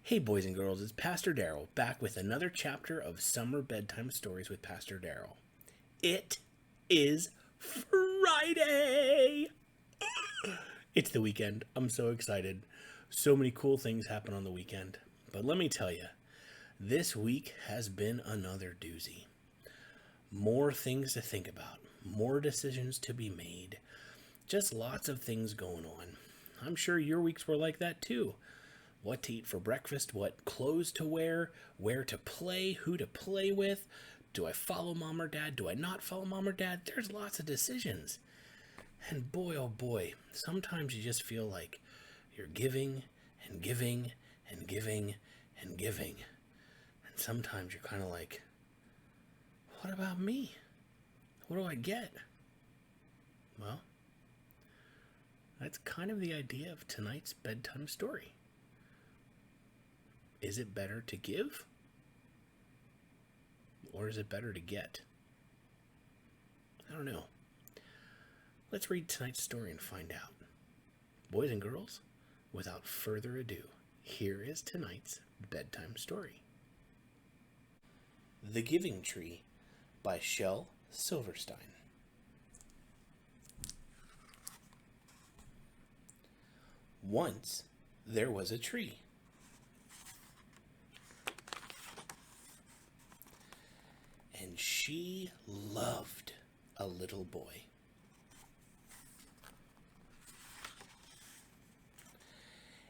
Hey, boys and girls, it's Pastor Daryl back with another chapter of Summer Bedtime Stories with Pastor Daryl. It is Friday! It's the weekend. I'm so excited. So many cool things happen on the weekend. But let me tell you, this week has been another doozy. More things to think about, more decisions to be made, just lots of things going on. I'm sure your weeks were like that too. What to eat for breakfast, what clothes to wear, where to play, who to play with. Do I follow mom or dad? Do I not follow mom or dad? There's lots of decisions. And boy, oh boy, sometimes you just feel like you're giving and giving and giving and giving. And sometimes you're kind of like, what about me? What do I get? Well, that's kind of the idea of tonight's bedtime story. Is it better to give? Or is it better to get? I don't know. Let's read tonight's story and find out. Boys and girls, without further ado, here is tonight's bedtime story. The Giving Tree by Shel Silverstein. Once there was a tree. And she loved a little boy.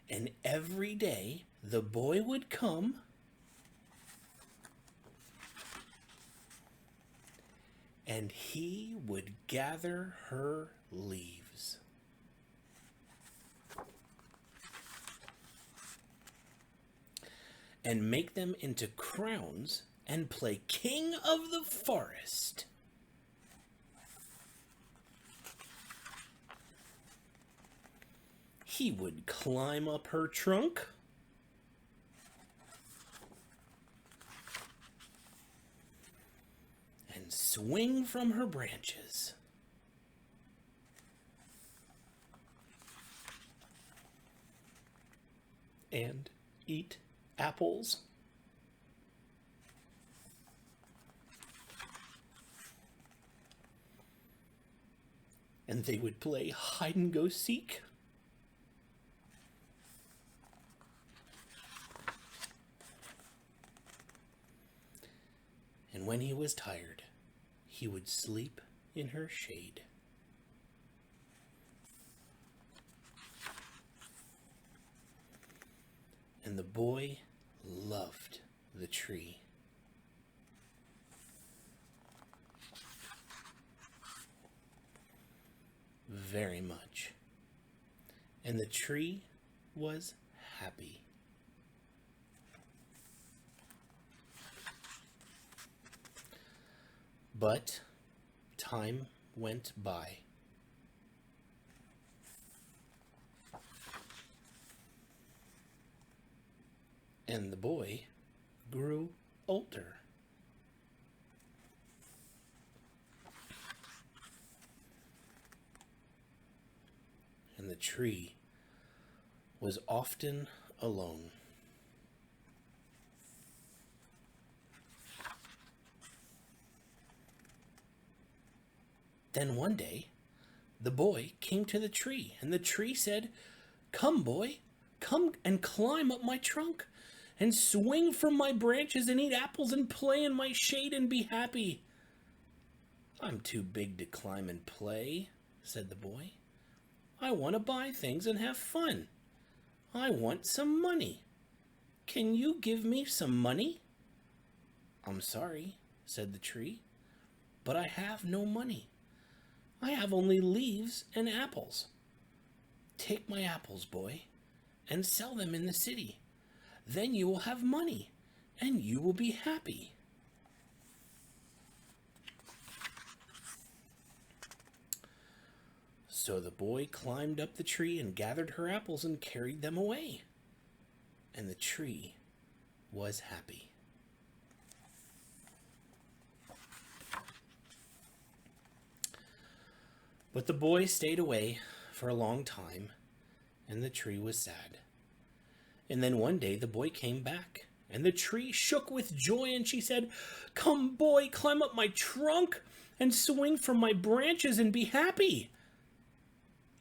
And every day the boy would come and he would gather her leaves. And make them into crowns and play king of the forest. He would climb up her trunk and swing from her branches. And eat apples. And they would play hide-and-go-seek. And when he was tired, he would sleep in her shade. And the boy loved the tree. Very much. And the tree was happy. But time went by. And the boy grew older. And the tree was often alone. Then one day, the boy came to the tree, and the tree said, "Come, boy, come and climb up my trunk, and swing from my branches and eat apples and play in my shade and be happy." "I'm too big to climb and play," said the boy. "I want to buy things and have fun. I want some money. Can you give me some money?" "I'm sorry," said the tree, "but I have no money. I have only leaves and apples. Take my apples, boy, and sell them in the city. Then you will have money, and you will be happy." So the boy climbed up the tree and gathered her apples and carried them away. And the tree was happy. But the boy stayed away for a long time, and the tree was sad. And then one day the boy came back, and the tree shook with joy, and she said, "Come, boy, climb up my trunk and swing from my branches and be happy."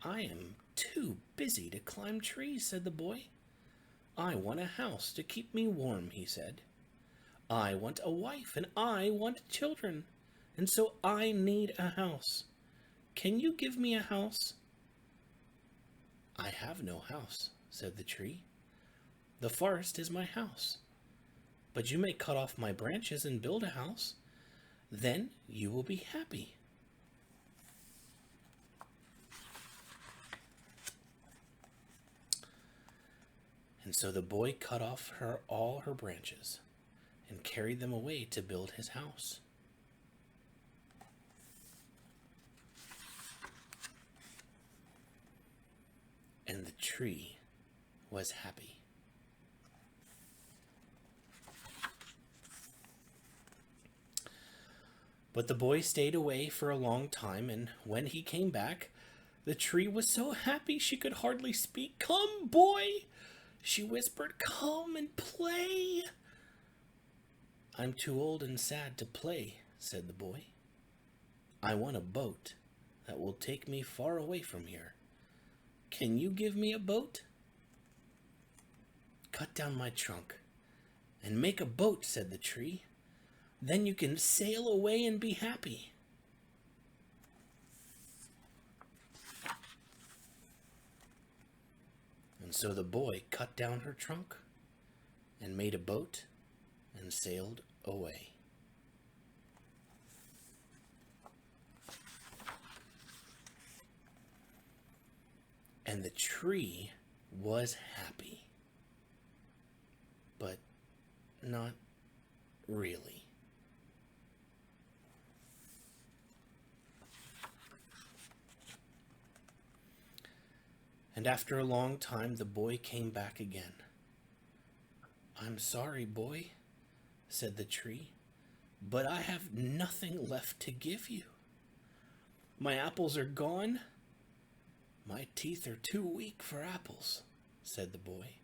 "I am too busy to climb trees," said the boy. "I want a house to keep me warm," he said. "I want a wife, and I want children, and so I need a house. Can you give me a house?" "I have no house," said the tree. "The forest is my house. But you may cut off my branches and build a house. Then you will be happy." And so the boy cut off all her branches and carried them away to build his house. And the tree was happy. But the boy stayed away for a long time, and when he came back, the tree was so happy she could hardly speak. "Come, boy," she whispered, "come and play." "I'm too old and sad to play," said the boy. "I want a boat that will take me far away from here. Can you give me a boat?" "Cut down my trunk and make a boat," said the tree. "Then you can sail away and be happy." And so the boy cut down her trunk and made a boat and sailed away. And the tree was happy, but not really. And after a long time, the boy came back again. "I'm sorry, boy," said the tree, "but I have nothing left to give you. My apples are gone." "My teeth are too weak for apples," said the boy.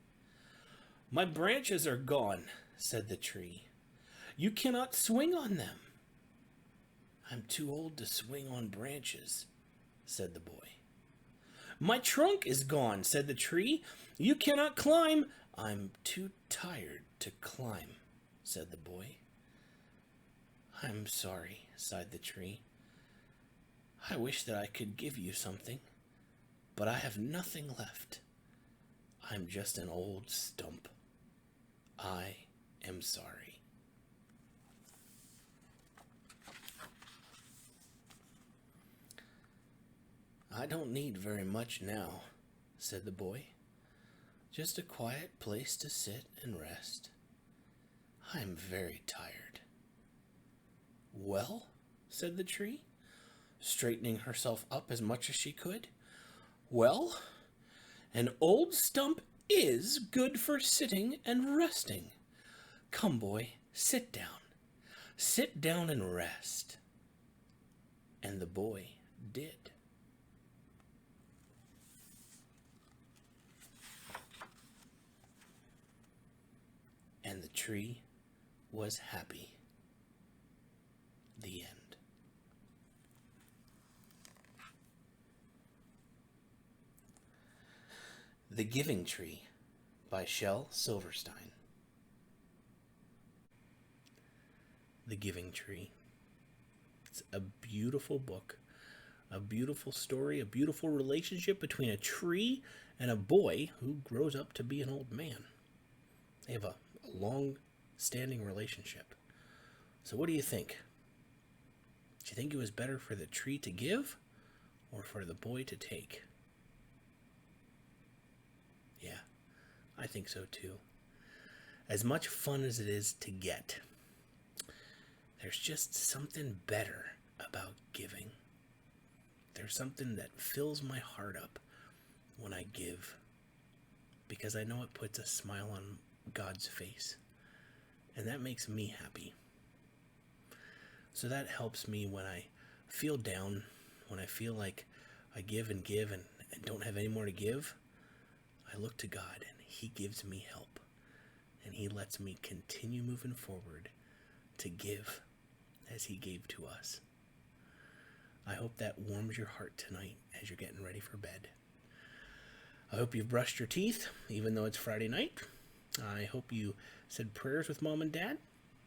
"My branches are gone," said the tree. "You cannot swing on them." "I'm too old to swing on branches," said the boy. "My trunk is gone," said the tree. "You cannot climb." "I'm too tired to climb," said the boy. "I'm sorry," sighed the tree. "I wish that I could give you something, but I have nothing left. I'm just an old stump. I am sorry." "I don't need very much now," said the boy. "Just a quiet place to sit and rest. I'm very tired." "Well," said the tree, straightening herself up as much as she could. "Well, an old stump is good for sitting and resting. Come, boy, sit down. Sit down and rest." And the boy did. And the tree was happy. The end. The Giving Tree by Shel Silverstein. The Giving Tree. It's a beautiful book, a beautiful story, a beautiful relationship between a tree and a boy who grows up to be an old man. They have a long-standing relationship. So what do you think? Do you think it was better for the tree to give or for the boy to take? Yeah, I think so too. As much fun as it is to get, there's just something better about giving. There's something that fills my heart up when I give, because I know it puts a smile on God's face, and that makes me happy. So that helps me when I feel down, when I feel like I give and don't have any more to give. I look to God, and He gives me help, and He lets me continue moving forward to give as He gave to us. I hope that warms your heart tonight as you're getting ready for bed. I hope you've brushed your teeth, even though it's Friday night. I hope you said prayers with Mom and Dad.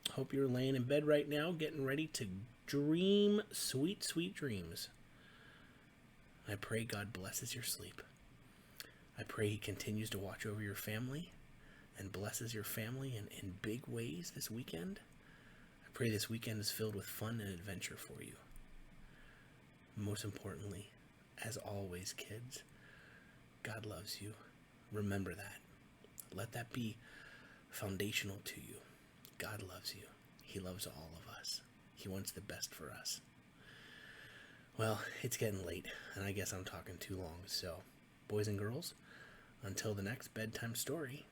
I hope you're laying in bed right now, getting ready to dream sweet, sweet dreams. I pray God blesses your sleep. I pray He continues to watch over your family and blesses your family in big ways this weekend. I pray this weekend is filled with fun and adventure for you. Most importantly, as always, kids, God loves you. Remember that. Let that be foundational to you. God loves you. He loves all of us. He wants the best for us. Well, it's getting late, and I guess I'm talking too long. So, boys and girls, until the next bedtime story,